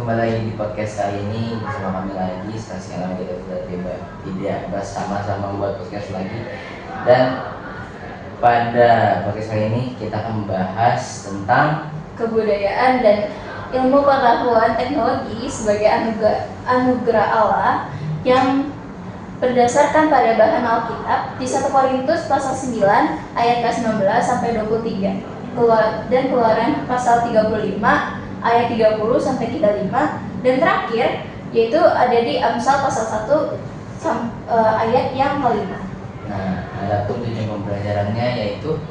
kembali lagi di podcast kali ini bersama kami lagi. Sekarang kita sudah tidak bersama-sama membuat podcast lagi. Dan pada podcast kali ini kita akan membahas tentang kebudayaan dan ilmu pengetahuan teknologi sebagai anugerah Allah yang berdasarkan pada bahan Alkitab di 1 Korintus pasal 9 ayat ke-19 sampai 23 dan Keluaran pasal 35 ayat 30 sampai 35 dan terakhir yaitu ada di Amsal pasal 1 ayat yang kelima. Nah, ada tujuan pembelajarannya yaitu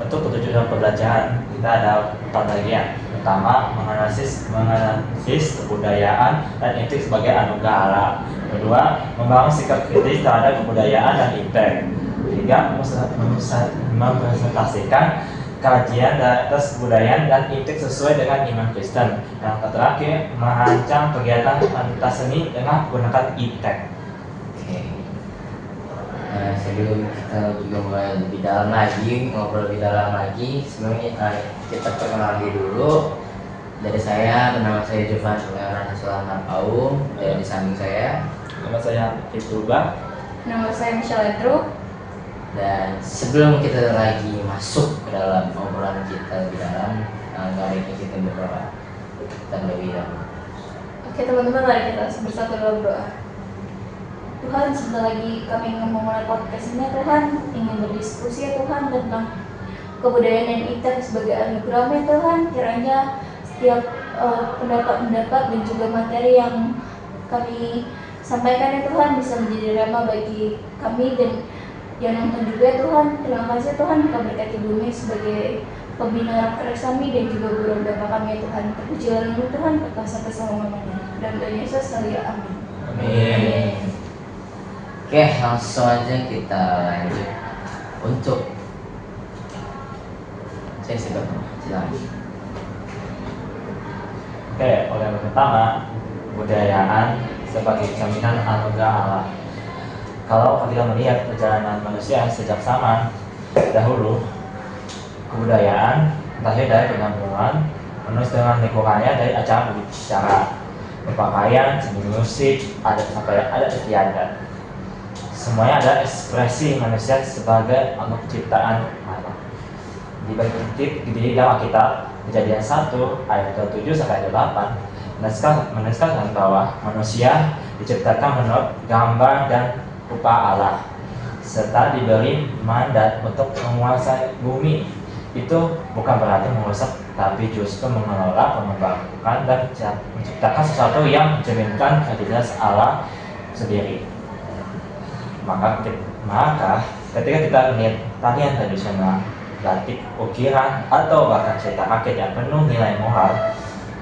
untuk tujuan pembelajaran kita ada 4 bagian. Pertama, menganalisis kebudayaan dan etik sebagai anugerah Allah. Kedua, membangun sikap kritis terhadap kebudayaan dan etik. Ketiga, mempresentasikan kajian atas kebudayaan dan etik sesuai dengan iman Kristen. Yang terakhir, merancang kegiatan pentas seni dengan menggunakan etik. Nah, sebelum kita juga mulai lebih dalam lagi, ngobrol lebih dalam lagi, sebelumnya kita perkenalan dulu. Dari saya, nama saya Jovan Sulaiman Paum, dan di samping saya, Nama saya Ibtuba. Nama saya Michelle Andrew. Dan sebelum kita lagi masuk ke dalam obrolan kita lebih dalam, mari kita berdoa terlebih dahulu. Oke teman-teman, mari kita bersatu dalam doa. Tuhan, sebentar lagi kami ingin memulai podcast ini. Tuhan ingin berdiskusi ya Tuhan tentang kebudayaan dan etik sebagai anugerah ya Tuhan. Kiranya setiap pendapat-pendapat dan juga materi yang kami sampaikan ya Tuhan bisa menjadi rema bagi kami dan yang nonton juga ya Tuhan. Terima kasih Tuhan, Kau berkati bumi sebagai pembina keras kami dan juga guru agama kami ya Tuhan. Terpujilah nama Tuhan kekal sampai selama-lamanya. Dan doa Yesus sekali amin. Amin. Oke, langsung aja kita lanjut untuk sesi silakan. Oke, yang pertama, kebudayaan sebagai jaminan anugerah Allah. Kalau kita melihat perjalanan manusia sejak zaman dahulu, kebudayaan lahir dari pengambilan, penuh dengan lingkungannya dari acara berbicara, berpakaian, seni musik, adat sampai adat istiadat. Semuanya adalah ekspresi manusia sebagai makhluk ciptaan Allah. Dibagi di dalam Alkitab, Kejadian 1 ayat 7 sampai 8 menegaskan bahwa manusia diciptakan menurut gambar dan rupa Allah, serta diberi mandat untuk menguasai bumi. Itu bukan berarti merusak, tapi justru mengelola, mengembangkan dan menciptakan sesuatu yang mencerminkan identitas Allah sendiri. Maka ketika kita melihat tarian tradisional, batik, ukiran, atau bahkan cerita rakyat yang penuh nilai moral,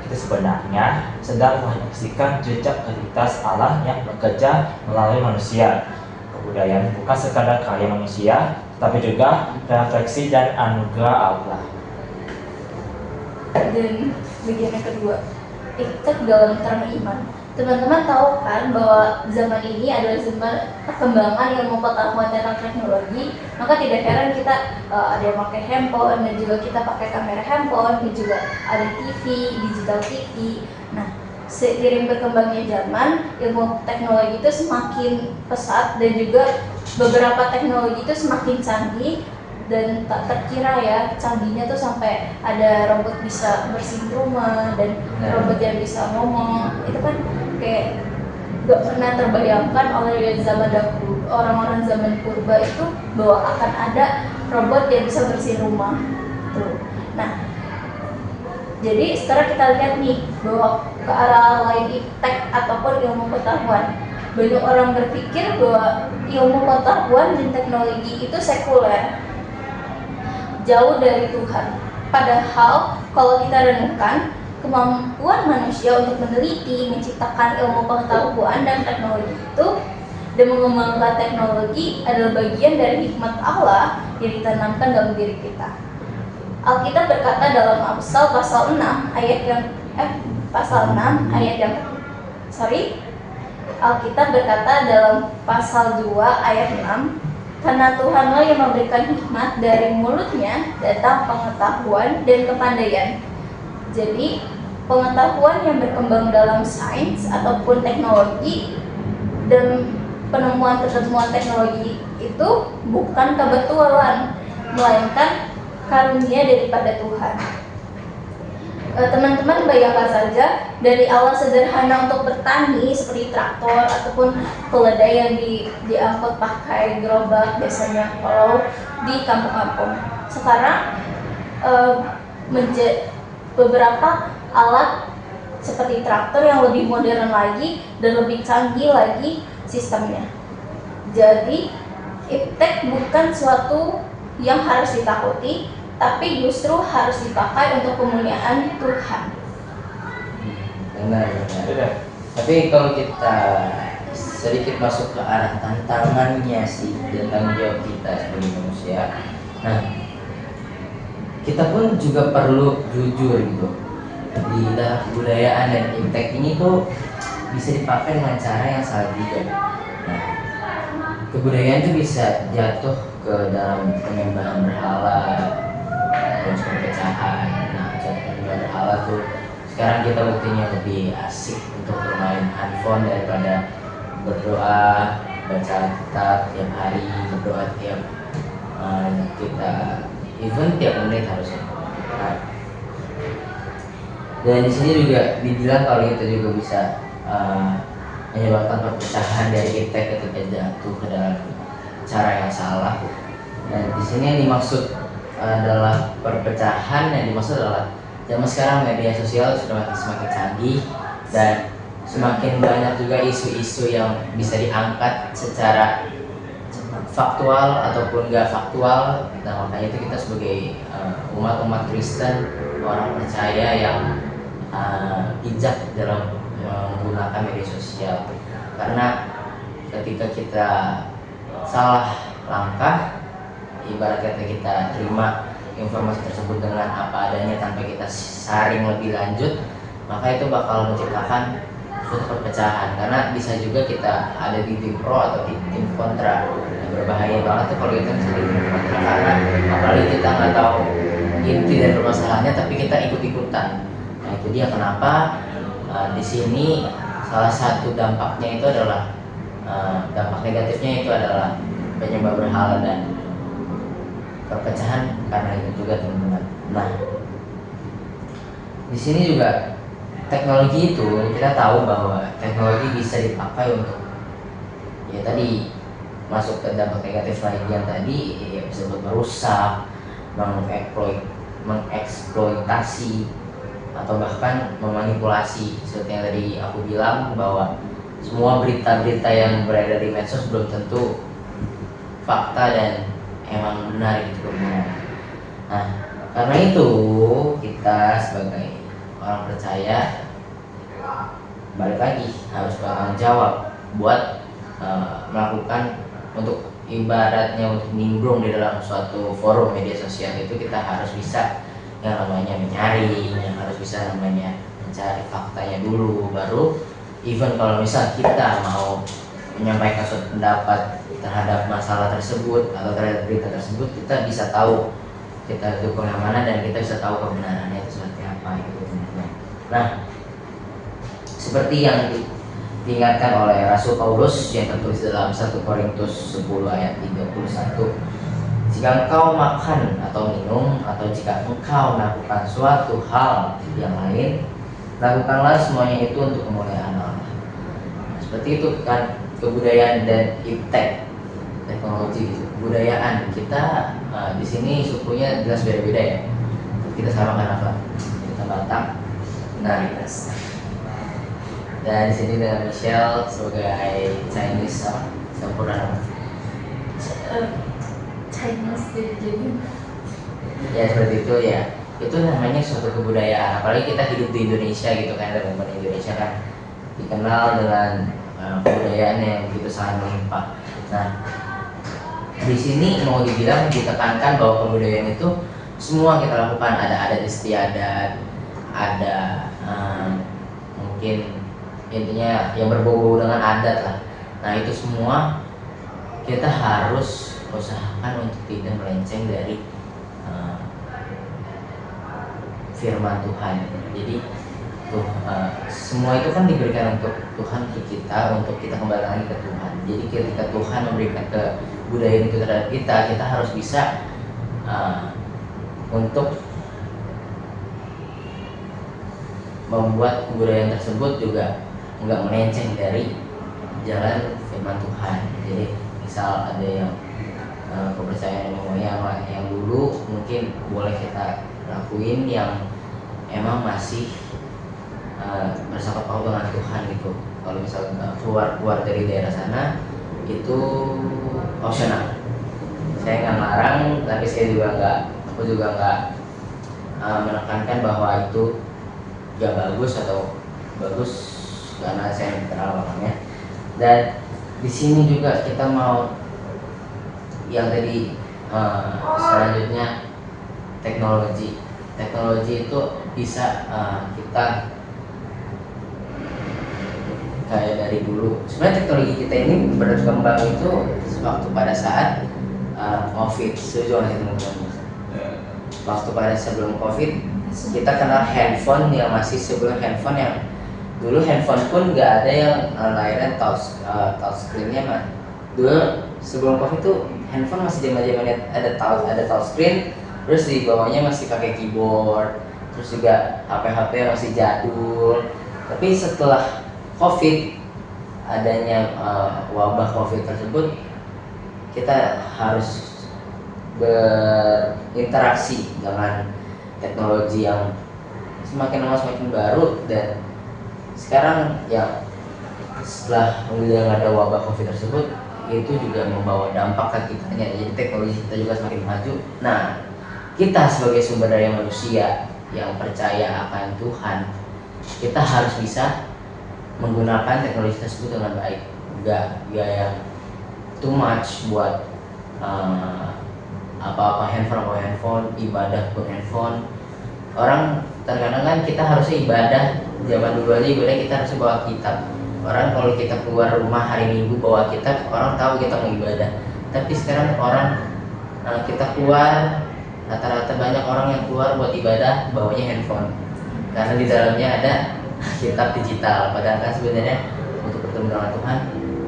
kita sebenarnya sedang menyaksikan jejak identitas Allah yang bekerja melalui manusia. Kebudayaan bukan sekadar karya manusia, tapi juga refleksi dan anugerah Allah. Dan bagian yang kedua, etik dalam terang iman. Teman-teman tahu kan bahwa zaman ini adalah zaman perkembangan ilmu pengetahuan tentang teknologi. Maka tidak heran kita ada yang pakai handphone dan juga kita pakai kamera handphone dan juga ada TV, digital TV. Nah, seiring berkembangnya zaman, ilmu teknologi itu semakin pesat dan juga beberapa teknologi itu semakin canggih dan tak terkira ya canggihnya tuh sampai ada robot bisa bersihin rumah dan robot yang bisa ngomong. Itu kan kayak gak pernah terbayangkan oleh zaman dahulu, orang-orang zaman purba itu bahwa akan ada robot yang bisa bersihin rumah tuh. Nah, jadi sekarang kita lihat nih bahwa ke arah lain iptek ataupun ilmu pengetahuan. Banyak orang berpikir bahwa ilmu pengetahuan dan teknologi itu sekuler, jauh dari Tuhan. Padahal kalau kita renungkan, kemampuan manusia untuk meneliti, menciptakan ilmu pengetahuan dan teknologi itu dan mengembangkan teknologi adalah bagian dari hikmat Allah yang ditanamkan dalam diri kita. Alkitab berkata dalam Amsal pasal 6 ayat yang Alkitab berkata dalam pasal 2 ayat 6, Karena Tuhanlah yang memberikan hikmat, dari mulutnya datang pengetahuan dan kepandaian. Jadi pengetahuan yang berkembang dalam sains ataupun teknologi dan penemuan teknologi itu bukan kebetulan, melainkan karunia daripada Tuhan. Teman-teman bayangkan saja, dari alat sederhana untuk bertani seperti traktor ataupun keledai yang diangkut pakai gerobak biasanya kalau di kampung-kampung. Sekarang beberapa alat seperti traktor yang lebih modern lagi dan lebih canggih lagi sistemnya. Jadi iptek bukan suatu yang harus ditakuti, tapi justru harus dipakai untuk kemuliaan Tuhan. Benar. Tapi kalau kita sedikit masuk ke arah tantangannya sih dan tanggung jawab kita sebagai manusia, nah kita pun juga perlu jujur gitu. Di dalam kebudayaan dan iptek ini tuh bisa dipakai dengan cara yang salah juga. Nah, kebudayaan itu bisa jatuh ke dalam penyembahan berhala, terus perpecahan. Nah, penyembahan berhala tuh sekarang kita buktinya lebih asik untuk bermain handphone daripada berdoa, baca kitab tiap hari, berdoa tiap kita even tiap menit harusnya. Nah, dan di sini juga dibilang kalau itu juga bisa menyebabkan perpecahan dari iptek ketika jatuh ke dalam cara yang salah. Dan di sini yang dimaksud adalah perpecahan, yang dimaksud adalah zaman sekarang media sosial sudah semakin canggih dan semakin banyak juga isu-isu yang bisa diangkat secara faktual ataupun gak faktual. Nah, makanya itu kita sebagai umat Kristen, orang percaya yang bijak dalam menggunakan media sosial, karena ketika kita salah langkah, ibarat kata kita terima informasi tersebut dengan apa adanya tanpa kita saring lebih lanjut, maka itu bakal menciptakan suatu perpecahan. Karena bisa juga kita ada di tim pro atau di tim kontra. Nah, berbahaya banget tuh kalau kita bisa di tim kontra, karena apalagi kita nggak tahu inti dan permasalahannya tapi kita ikut-ikutan. Nah, itu dia kenapa di sini salah satu dampaknya itu adalah dampak negatifnya itu adalah penyembah berhala dan perpecahan karena itu juga, teman-teman. Nah, di sini juga teknologi itu kita tahu bahwa teknologi bisa dipakai untuk ya tadi masuk ke dampak negatif lagi yang tadi ya bisa buat merusak, mengeksploitasi atau bahkan memanipulasi. Seperti yang tadi aku bilang bahwa semua berita-berita yang beredar di medsos belum tentu fakta dan emang benar gitu kebenaran. Nah, karena itu kita sebagai orang percaya balik lagi harus bertanggung jawab buat melakukan untuk ibaratnya untuk nimbrung di dalam suatu forum media sosial itu kita harus bisa yang namanya menyaring, yang harus bisa namanya mencari faktanya dulu, baru even kalau misal kita mau menyampaikan suatu pendapat terhadap masalah tersebut atau terhadap berita tersebut, kita bisa tahu kita dukung yang mana dan kita bisa tahu kebenarannya itu seperti apa gitu. Nah, seperti yang diingatkan oleh Rasul Paulus yang tertulis dalam 1 Korintus 10 ayat 31, jika engkau makan atau minum atau jika engkau melakukan suatu hal yang lain, lakukanlah semuanya itu untuk kemuliaan Allah. Nah, seperti itu kan kebudayaan dan iptek, teknologi gitu. Kebudayaan kita di sini sukunya jelas beda-beda ya. Kita samakan apa? Kita Batak, minoritas. Dan di sini dengan Michelle sebagai Chinese sempurna. Chinese jadi Ya seperti itu ya. Itu namanya suatu kebudayaan. Apalagi kita hidup di Indonesia gitu kan, teman-teman. Indonesia kan dikenal dengan kebudayaan yang begitu sangat melimpah. Nah, di sini mau dibilang ditekankan bahwa kebudayaan itu semua kita lakukan, ada adat istiadat, ada mungkin intinya yang berbau dengan adat lah. Nah, itu semua kita harus usahakan untuk tidak melenceng dari firman Tuhan. Jadi semua itu kan diberikan untuk Tuhan ke kita, untuk kita kembali lagi ke Tuhan. Jadi ketika Tuhan memberikan kebudayaan itu terhadap kita, kita harus bisa untuk membuat kebudayaan tersebut juga nggak melenceng dari jalan firman Tuhan. Jadi misal ada yang kepercayaan yang dulu mungkin boleh kita lakuin yang emang masih bersangkut paut dengan Tuhan gitu. Kalau misalnya keluar dari daerah sana itu opsional. Saya nggak melarang, tapi aku juga nggak menekankan bahwa itu gak bagus atau bagus karena saya terlalu orangnya. Dan di sini juga kita mau yang tadi selanjutnya teknologi itu bisa kita kayak dari dulu. Sebenarnya teknologi kita ini berkembang itu waktu pada saat COVID. Setuju nggak sih teman-teman? Waktu pada sebelum COVID kita kenal handphone yang masih sebelum handphone yang dulu handphone pun nggak ada yang layarnya touch screen-nya mah. Dulu sebelum COVID tuh handphone masih zaman-zamannya ada touch screen, terus di bawahnya masih pakai keyboard, terus juga HP-HP masih jadul. Tapi setelah COVID, adanya wabah COVID tersebut, kita harus berinteraksi dengan teknologi yang semakin lama semakin baru. Dan sekarang ya setelah yang ada wabah COVID tersebut, itu juga membawa dampak ke kitanya. Jadi teknologi kita juga semakin maju. Nah, kita sebagai sumber daya manusia yang percaya akan Tuhan, kita harus bisa menggunakan teknologi tersebut dengan baik. Gak yang too much buat apa-apa handphone, ibadah pun handphone. Orang terkadang kan kita harusnya ibadah, zaman dulu aja ibadah kita harus bawa kitab. Orang kalau kita keluar rumah hari Minggu bawa kitab, orang tahu kita mau ibadah. Tapi sekarang orang kita keluar, rata-rata banyak orang yang keluar buat ibadah bawanya handphone, karena di dalamnya ada kitab digital. Padahal kan sebenarnya untuk bertemu dengan Tuhan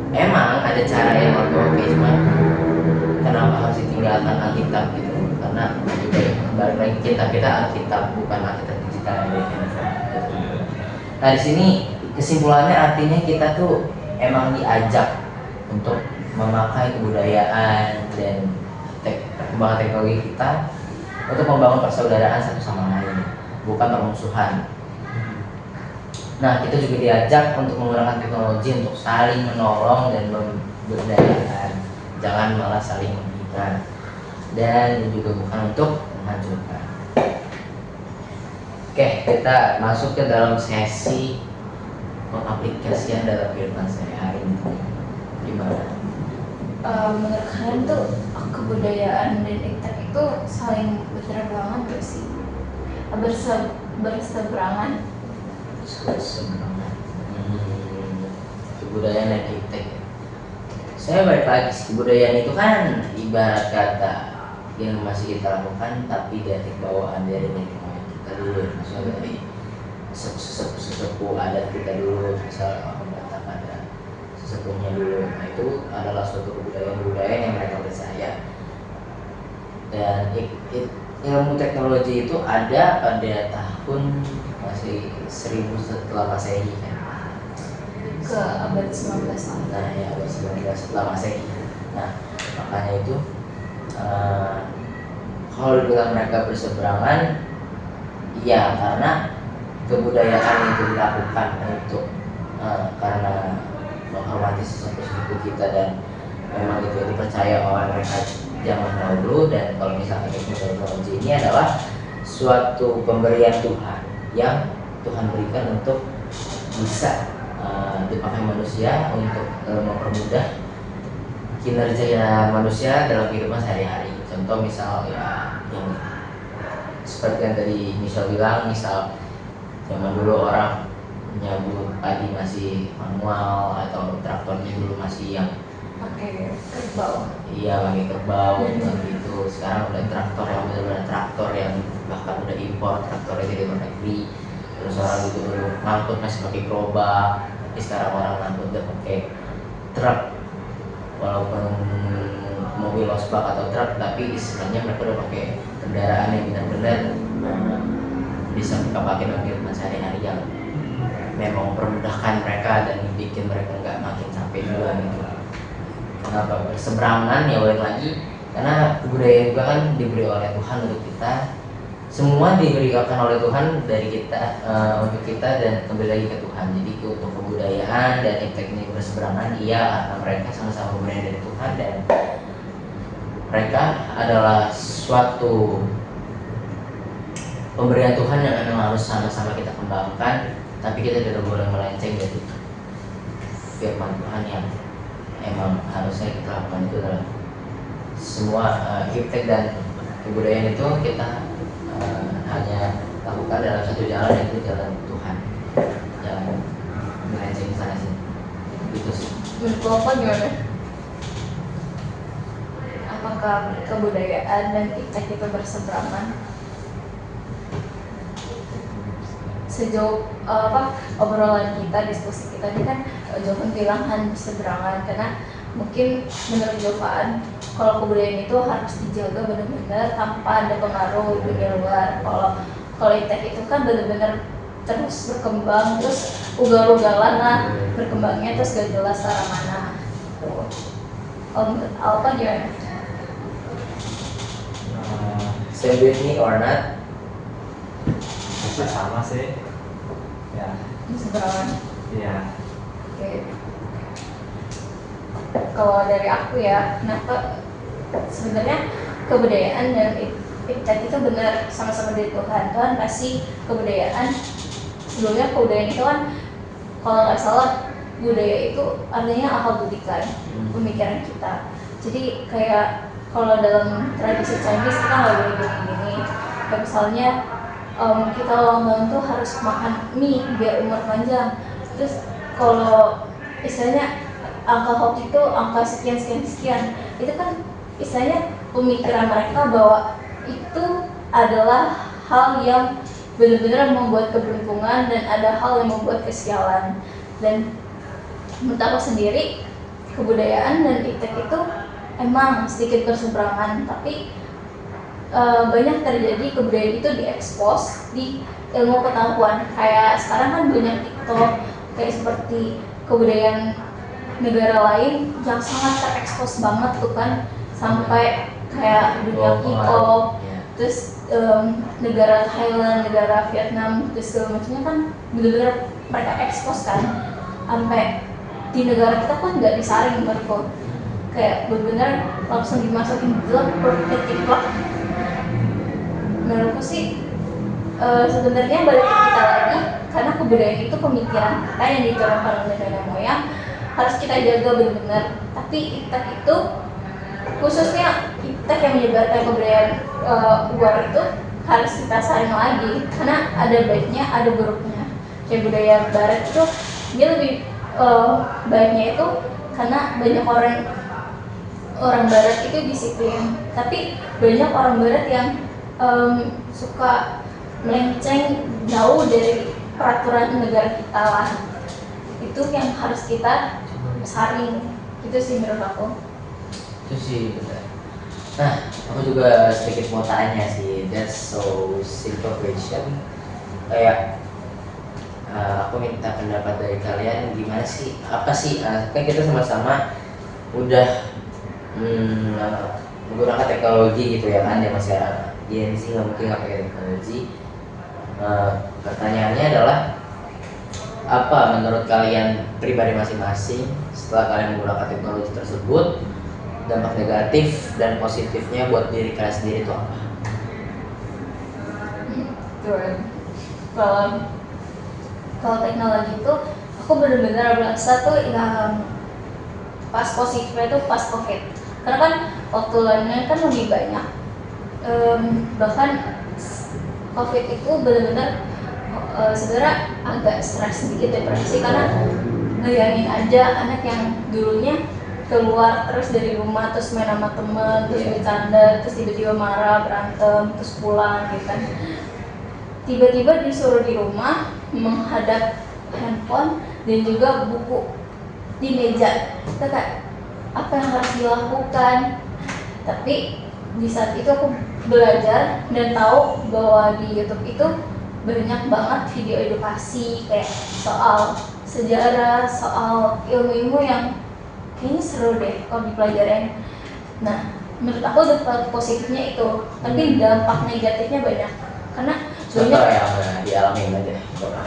emang ada cara yang oke, cuma kenapa harus ditinggalkan Alkitab gitu? Karena juga balik lagi kita Alkitab, bukan Alkitab digital yang dari handphone. Nah di sini kesimpulannya artinya kita tuh emang diajak untuk memakai kebudayaan dan perkembangan teknologi kita untuk membangun persaudaraan satu sama lain, bukan permusuhan. Nah, kita juga diajak untuk menggunakan teknologi untuk saling menolong dan memberdayakan, jangan malah saling menghina, dan juga bukan untuk menghancurkan. Oke, kita masuk ke dalam sesi pengaplikasian dalam kehidupan sehari-hari. Gimana? Menurut kalian tuh kebudayaan dan etiket itu saling berseberangan gak sih? Berseberangan. Kebudayaan dan etiket. Saya balik lagi, kebudayaan itu kan ibarat kata yang masih kita lakukan, tapi dari bawaan dari nenek moyang kita dulu, maksudnya dari sesepuh adat kita dulu, misal Batak ada sesepuhnya dulu. Nah itu adalah suatu kebudayaan yang mereka percaya. Dan ilmu teknologi itu ada pada tahun masih 1000 setelah Masehi kan, Ke abad 19 lah. nah ya abad 19 setelah Masehi. Nah makanya itu kalau dibilang mereka berseberangan, iya, karena kebudayaan itu dilakukan untuk karena menghormati sesepuh kita, dan memang itu yang dipercaya oleh mereka zaman dahulu. Dan kalau misalnya teknologi ini adalah suatu pemberian Tuhan yang Tuhan berikan untuk bisa dipakai manusia untuk mempermudah kinerja manusia dalam kehidupan sehari-hari. Contoh misal ya yang seperti yang tadi Michelle bilang, misal zaman dulu orang nyabut padi masih manual, atau traktornya dulu masih yang pakai kerbau. Iya, pakai kerbau gitu. Sekarang udah traktor yang benar-benar traktor yang bahkan udah impor traktornya dari luar negeri. Terus orang itu dulu ngangkut masih pakai gerobak, tapi sekarang orang ngangkut udah pakai truk. Walaupun mobil losbak atau truk, tapi istilahnya mereka udah pakai kendaraan yang benar-benar bisa mereka pakai dalam kehidupan sehari-hari yang memang mempermudahkan mereka dan bikin mereka nggak makin capek juga gitu. Kenapa berseberangan ya, balik lagi karena budaya juga kan diberi oleh Tuhan untuk kita, semua diberikan oleh Tuhan dari kita untuk kita dan kembali lagi ke Tuhan. Jadi untuk kebudayaan dan teknik berseberangan iya karena mereka sama-sama pemberian dari Tuhan dan mereka adalah suatu pemberian Tuhan yang memang harus sama-sama kita kembangkan, tapi kita tidak boleh melenceng dari firman Tuhan yang emang harusnya kita lakukan. Itu adalah semua iptek dan kebudayaan itu kita hanya lakukan dalam satu jalan, yaitu jalan Tuhan, jangan melenceng sana sini. Itu sih. Menurut Bapak gimana? Apakah kebudayaan dan iptek itu berseberangan? Sejauh obrolan kita, diskusi kita ini kan Jovan bilang berseberangan karena mungkin menurut Jovan kalau kebudayaan itu harus dijaga benar-benar tanpa ada pengaruh dunia luar. Kalau iptek itu kan benar-benar terus berkembang, terus ugal-ugalan lah berkembangnya, terus gak jelas arah mana. Menurut Alpa gimana? Say with me or not? Itu sama sih. Ya. Berseberangan. Iya. Oke. Kalau dari aku ya, kenapa sebenarnya kebudayaan dan iptek itu benar sama-sama dari Tuhan. Tuhan kasih kebudayaan. Sebelumnya kebudayaan itu kan kalau nggak salah budaya itu artinya akal budi kan, pemikiran kita. Jadi kayak kalau dalam tradisi Chinese kita nggak boleh gini-gini. Kayak misalnya kita ulang tahun tuh harus makan mie biar umur panjang. Terus kalau istilahnya angka hoki itu angka sekian, itu kan istilahnya pemikiran mereka bahwa itu adalah hal yang benar-benar membuat keberuntungan dan ada hal yang membuat kesialan. Dan menurut aku sendiri kebudayaan dan iptek itu emang sedikit berseberangan, tapi banyak terjadi kebudayaan itu diekspos di ilmu pengetahuan. Kayak sekarang kan banyak TikTok kayak seperti kebudayaan negara lain yang sangat terekspos banget tuh kan, sampai kayak dunia K-pop, terus negara Thailand, negara Vietnam, terus segala macamnya kan benar-benar mereka ekspos kan, sampai di negara kita kan nggak disaring berkok, kayak benar-benar langsung dimasukin dalam perfect TikTok. Menurutku sih sebenarnya balik ke kita lagi, karena kebudayaan itu pemikiran kita yang diturunkan oleh nenek moyang, harus kita jaga benar-benar. Tapi iptek itu, khususnya iptek yang menyebarkan kebudayaan luar itu harus kita saring lagi, karena ada baiknya, ada buruknya. Kayak budaya barat itu dia lebih baiknya itu karena banyak orang barat itu disiplin, tapi banyak orang barat yang suka melenceng jauh dari peraturan negara kita lah. Itu yang harus kita saring, itu sih menurut aku. Itu sih benar. Nah, aku juga sedikit mau tanya sih, that's so simple question. Kayak aku minta pendapat dari kalian, gimana sih, apa sih, kan kita sama-sama udah menggunakan teknologi gitu ya kan, ya masih Gen Z nggak mungkin nggak pakai teknologi. Pertanyaannya adalah, apa menurut kalian pribadi masing-masing setelah kalian menggunakan teknologi tersebut, dampak negatif dan positifnya buat diri kalian sendiri itu apa? Kalau teknologi itu aku benar-benar berasa tuh yang pas positifnya tuh pas COVID, karena kan waktu lainnya kan lebih banyak. Bahkan COVID itu benar-benar sebenarnya agak stres sedikit, depresi, karena ngeyangin aja anak yang dulunya keluar terus dari rumah terus main sama temen terus Iya. bercanda terus tiba-tiba marah berantem terus pulang gitu kan. Tiba-tiba disuruh di rumah menghadap handphone dan juga buku di meja. Kita kayak apa yang harus dilakukan? Tapi di saat itu aku belajar dan tahu bahwa di YouTube itu banyak banget video edukasi kayak soal sejarah, soal ilmu-ilmu yang kayaknya seru deh kalau dipelajarin. Nah, menurut aku dampak positifnya itu, tapi dampak negatifnya banyak karena Contoh banyak yang dialamin aja. Coba.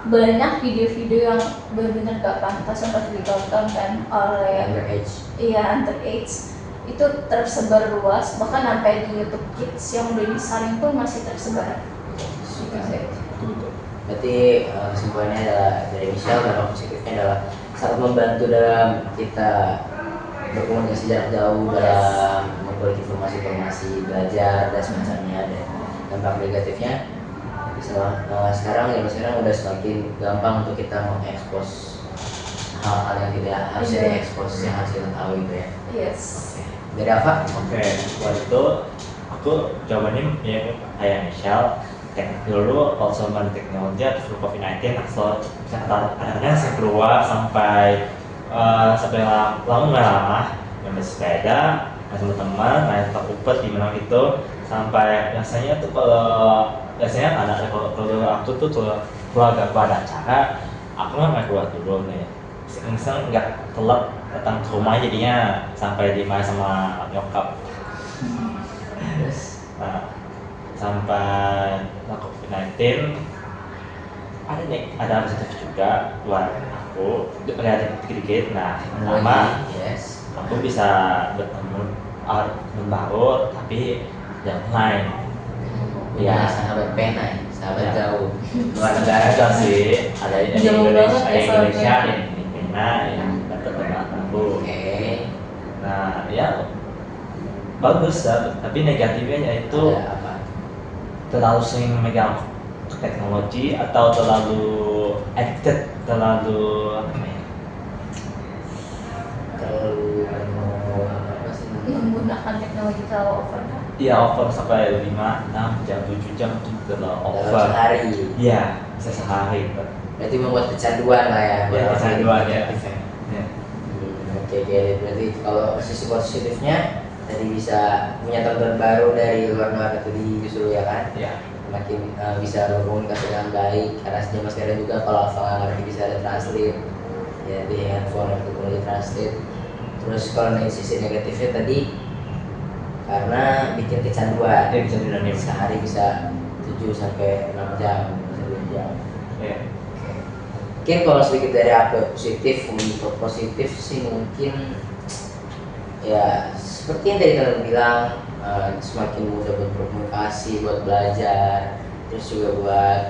banyak video-video yang benar-benar gak pantas untuk ditonton kan oleh Underage. underage itu tersebar luas, bahkan sampai di YouTube Kids yang udah disaring pun masih tersebar. Gitu sih. Berarti kesimpulannya adalah dari Michelle, dampak positifnya adalah sangat membantu dalam kita berkomunikasi jarak jauh, dalam memperoleh informasi-informasi, belajar dan semacamnya. Dan dampak negatifnya sekarang udah semakin gampang untuk kita mengekspos hal-hal yang tidak harusnya Iya. diekspos, yang harus kita tahu itu ya. Yes. Dari apa? Oke, buat itu aku jawabannya ya kayak Michelle. Dulu also learn teknologi atau COVID-19 asal kadang-kadang saya keluar sampai lama nggak lama main sepeda, main sama teman, main tak umpet di mana gitu sampai biasanya tuh biasanya kalau aku tuh keluarga aku ada acara, aku nggak keluar dulu nih. Misal nggak telat datang ke rumah jadinya sampai dimarahin sama nyokap. Terus Nah, sampai COVID-19 ada positif juga buat aku ada dikit-dikit. Nah, pertama yes. aku bisa bertemu teman baru tapi yang lain Ya, ya sahabat pena, ya, sahabat Ya. jauh luar negara. ada sih ada di Jauh Indonesia, banget ya Indonesia soalnya. di Filipina yang teman aku. Oke. Nah, ya bagus ya, tapi negatifnya yaitu Ada apa? terlalu sering memegang teknologi atau terlalu addicted, terlalu apa ya? Terlalu apa sih namanya? Menggunakan teknologi terlalu over. Iya, over sampai 5, 6 jam, 7 jam itu terlalu Dalam over. sehari. Iya, bisa sehari. Berarti membuat kecanduan lah ya. Iya, kecanduan ya. Negatifnya. Ya. Oke, berarti kalau sisi positifnya tadi bisa punya tonton baru dari luar negara tadi justru ya kan? Ya. Makin bisa berkomunikasi dengan baik karena zaman sekarang juga kalau apa nggak ngerti bisa ada translate ya di handphone itu boleh translate. Terus kalau dari sisi negatifnya tadi karena bikin kecanduan, Dia bisa dinamik. sehari bisa 7 sampai 6 jam, bisa 2 jam. Ya. Mungkin kalau sedikit dari aku positif, untuk positif sih mungkin ya seperti yang tadi kalian bilang, semakin mudah buat berkomunikasi, buat belajar, terus juga buat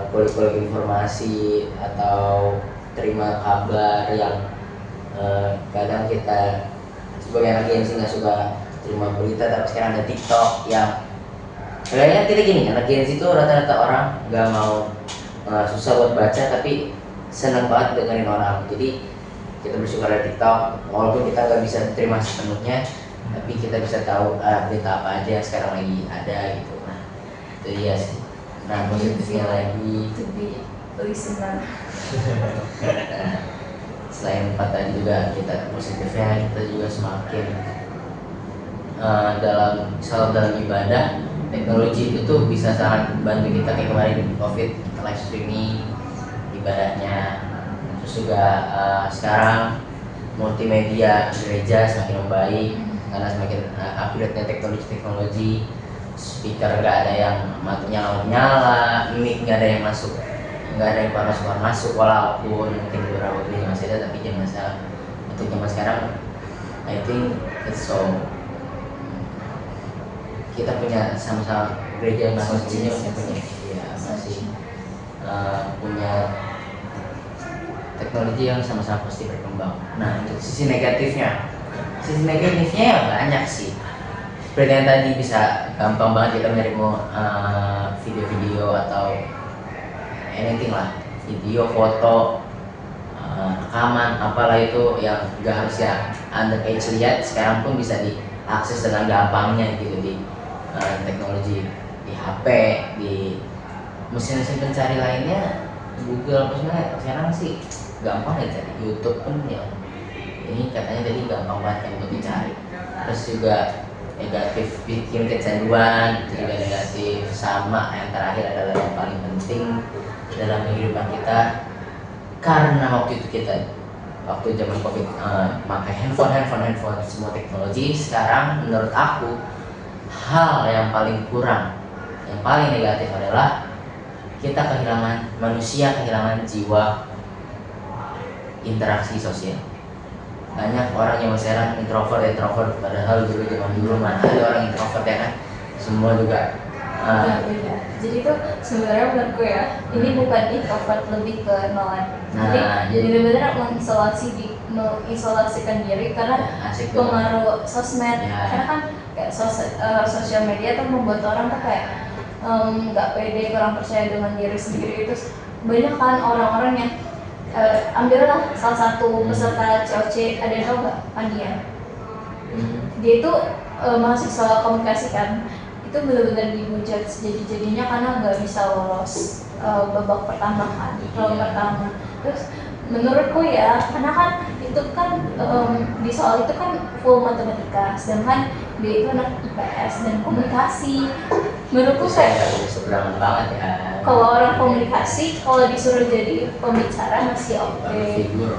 kulik-kulik informasi atau terima kabar yang kadang kita sebagai anak Gen Z nggak suka terima berita, tapi sekarang ada TikTok yang kayaknya kita gini, anak Gen Z itu rata-rata orang nggak mau susah buat baca tapi senang banget dengerin orang. Jadi kita bersyukur ada TikTok, walaupun kita nggak bisa terima sepenuhnya, tapi kita bisa tahu berita apa aja sekarang lagi ada gitu. Nah itu dia sih. Nah positifnya lagi To be listener. selain 4 tadi juga kita positifnya kita juga semakin dalam ibadah, teknologi itu tuh bisa sangat bantu kita kayak kemarin COVID, kita live streaming ibadahnya. Terus juga sekarang multimedia gereja semakin membaik karena semakin upgrade-nya teknologi, speaker nggak ada yang nyala, mic nggak ada yang masuk, nggak ada yang keluar masuk, walaupun mungkin beberapa gereja masih ada, tapi untuk zaman sekarang I think it's so kita punya sama-sama gereja masing-masing punya masih punya teknologi yang sama-sama pasti berkembang. Nah untuk sisi negatifnya ya banyak sih. Seperti yang tadi bisa gampang banget kita menerima video-video atau anything lah, video, foto rekaman apalah itu yang nggak harus ya underage lihat, sekarang pun bisa diakses dengan gampangnya gitu di teknologi, di HP, di mesin-mesin pencari lainnya, Google apa segala. Sekarang sih gampang ya cari, YouTube pun ya ini katanya tadi gampang banget kan untuk dicari. Terus juga negatif bikin kecanduan, juga negatif. Sama yang terakhir adalah yang paling penting dalam kehidupan kita, karena waktu zaman covid pakai handphone semua teknologi. Sekarang menurut aku hal yang paling kurang, yang paling negatif adalah kita kehilangan jiwa interaksi sosial. Banyak orang yang sekarang introvert, padahal zaman dulu mana ada orang introvert ya kan, semua juga Beda. Jadi itu sebenarnya menurutku ya, ini bukan introvert, lebih ke nolan. Jadi benar-benar mengisolasikan diri karena asik tuh. pengaruh sosmed. Ya. Karena kan kayak sosial media tuh membuat orang tuh kayak nggak pede, kurang percaya dengan diri sendiri. Itu banyak kan orang-orang yang ambillah salah satu peserta COC, ada yang tahu nggak, Pandian? Dia itu mahasiswa komunikasi kan, itu benar-benar dihujat jadinya karena nggak bisa lolos babak pertama kan, round pertama. Terus menurutku ya, karena kan itu kan di soal itu kan full matematika, sedangkan dia itu anak IPS dan komunikasi. Menurutku saya kayak seberangan banget ya. kalau orang komunikasi, kalau disuruh jadi pembicara masih oke. Figur.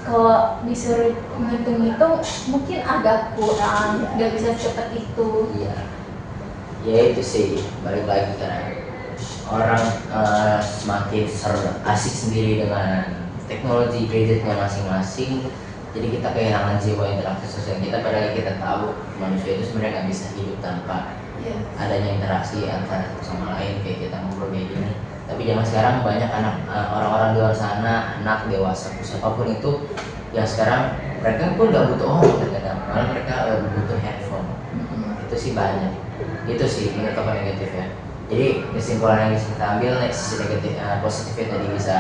Kalau disuruh ngitung-ngitung mungkin agak kurang, nggak bisa secepat itu. Iya. Ya itu sih, balik lagi karena orang semakin asik sendiri dengan teknologi gadgetnya masing-masing. Jadi kita kehilangan jiwa interaksi sosial kita, padahal kita tahu manusia itu sebenarnya nggak bisa hidup tanpa adanya interaksi antara satu sama lain, kayak kita ngobrol kayak gini. Tapi zaman sekarang banyak orang-orang di luar sana, anak dewasa siapapun itu, yang sekarang mereka pun nggak butuh terkadang, malah mereka lebih butuh handphone. Itu sih banyak. Itu sih menurut aku negatif ya. Jadi kesimpulan yang bisa kita ambil, sisi negatif, positifnya tadi bisa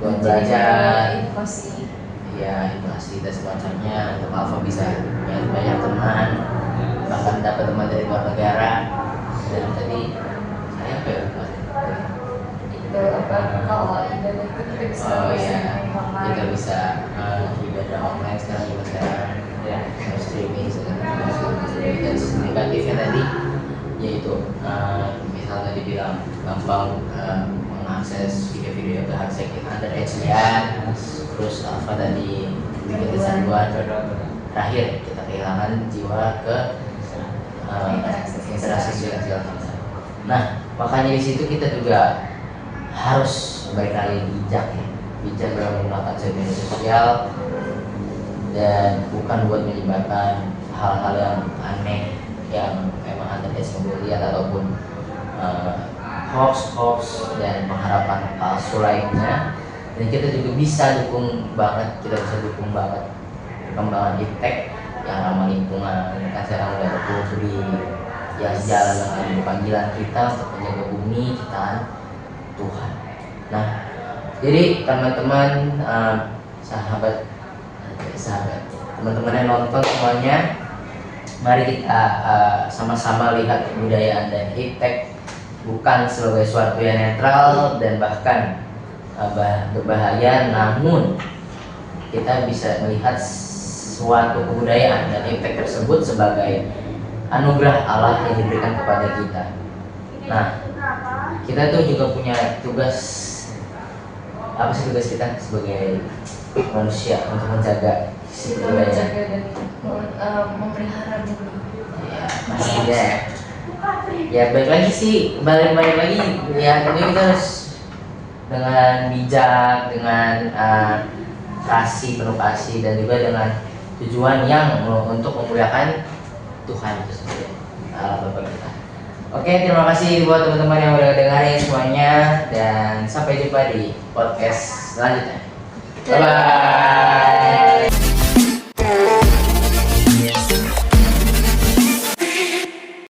buat belajar, edukasi dan semacamnya. Untuk Alfa bisa punya banyak teman, bahkan dapat teman dari luar negara. Dan tadi saya apa ya? Itu apa, kalau ibadah itu kita bisa kita bisa ibadah online sekarang ya, streaming segala macam. Dan sisi negatifnya tadi yaitu misalnya dibilang gampang mengakses video-video yang underage lihat, terus apa tadi bikin kecanduan. Terakhir kita kehilangan jiwa ke interaksi sosial kita. Nah, makanya di situ kita juga harus berkali bijak dalam menggunakan media sosial, dan bukan buat menyebarkan hal-hal yang aneh yang memang underage lihat, ataupun hoax dan pengharapan palsu lainnya. Dan kita juga bisa dukung banget perkembangan iptek yang ramah lingkungan. Kan sekarang udah berpuluh yang sejalan dengan panggilan kita untuk menjaga bumi ciptaan Tuhan. Nah, jadi teman-teman, teman-teman yang nonton semuanya, mari kita sama-sama lihat kebudayaan dan iptek bukan sebagai sesuatu yang netral dan bahkan berbahaya, namun kita bisa melihat suatu kebudayaan dan iptek tersebut sebagai anugerah Allah yang diberikan kepada kita. Nah, kita tuh juga punya tugas. Apa sih tugas kita sebagai manusia? Untuk menjaga si kebudayaan dan memelihara bumi. Ya, pastinya ya. Balik lagi ya, tentu kita harus dengan bijak, dengan penuh kasih, dan juga dengan tujuan yang untuk memuliakan Tuhan itu sendiri, Allah Bapa kita. Oke, terima kasih buat teman-teman yang udah dengerin semuanya, dan sampai jumpa di podcast selanjutnya. Bye bye.